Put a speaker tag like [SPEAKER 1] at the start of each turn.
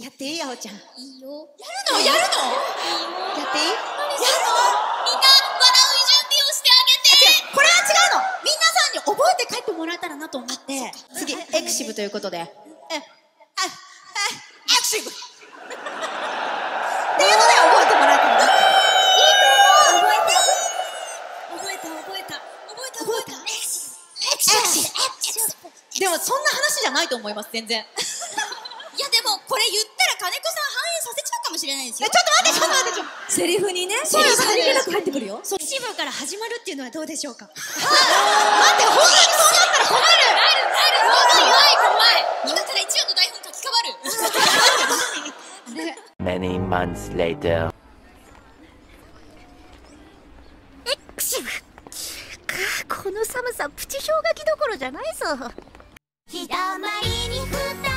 [SPEAKER 1] やっていい？あおちゃん。
[SPEAKER 2] いいよ。
[SPEAKER 1] やっていい？
[SPEAKER 2] みんな笑う準備をしてあげて。
[SPEAKER 1] これは違うの。皆さんに覚えて帰ってもらえたらなと思って、次エクシブということで、エクシブっていうので覚えてもらえたらなって。いいと思う。覚えた。エクシブ。でもそんな話じゃないと思います、全然。
[SPEAKER 2] いやでもこれ言ったら金子さん反映させちゃうかもしれないですよ。
[SPEAKER 1] ちょっと待って。
[SPEAKER 3] セリフにね、
[SPEAKER 1] そうよ、
[SPEAKER 3] さりげなく入ってくるよ。
[SPEAKER 1] エクシブから始まるっていうのはどうでしょうか。待って、本当にそうなったら困る。
[SPEAKER 2] 怖い。今から1話の台本書き換わる。
[SPEAKER 4] Many months later.
[SPEAKER 3] エクシブ。この寒さプチ氷河期どころじゃないぞ。
[SPEAKER 2] 日だまりに2